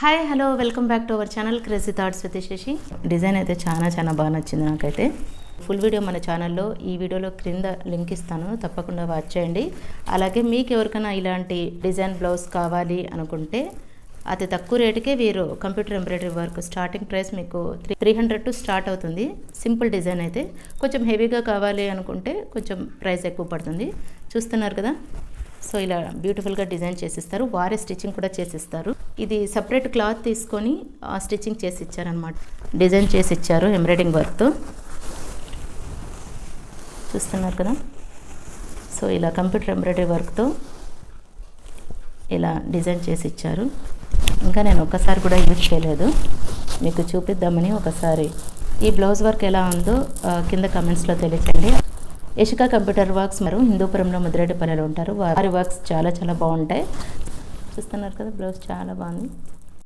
Hi hello welcome back to our channel crazy thoughts with Shashi. Design అయితే చాలా బాగా నచ్చింది నాకైతే. ఫుల్ వీడియో మన ఛానల్లో ఈ వీడియోలో క్రింద లింక్ ఇస్తాను, తప్పకుండా వాచ్ చేయండి. అలాగే మీకు ఎవరికైనా ఇలాంటి డిజైన్ బ్లౌజ్ కావాలి అనుకుంటే అతి తక్కువ రేటుకే వీరు computer embroidery work starting price మీకు 300 టు స్టార్ట్ అవుతుంది. సింపుల్ డిజైన్ అయితే. కొంచెం హెవీగా కావాలి అనుకుంటే కొంచెం ప్రైస్ ఎక్కువ పడుతుంది. చూస్తున్నారు కదా, సో ఇలా బ్యూటిఫుల్గా డిజైన్ చేసిస్తారు. వారే స్టిచ్చింగ్ కూడా చేసిస్తారు. ఇది సపరేట్ క్లాత్ తీసుకొని స్టిచ్చింగ్ చేసి ఇచ్చారనమాట. డిజైన్ చేసి ఇచ్చారు ఎంబ్రాయిడింగ్ వర్క్తో. చూస్తున్నారు కదా, సో ఇలా కంప్యూటర్ ఎంబ్రాయిడరీ వర్క్తో ఇలా డిజైన్ చేసి ఇచ్చారు. ఇంకా నేను ఒక్కసారి కూడా యూజ్ చేయలేదు, మీకు చూపిద్దామని ఒకసారి. ఈ బ్లౌజ్ వర్క్ ఎలా ఉందో కింద కమెంట్స్లో తెలియచేయండి. యశిక కంప్యూటర్ వర్క్స్ మరి హిందూపురంలో ముద్రేటిపల్లెలో ఉంటారు. వారి వర్క్స్ చాలా బాగుంటాయి. చూస్తున్నారు కదా, బ్లౌజ్ చాలా బాగుంది.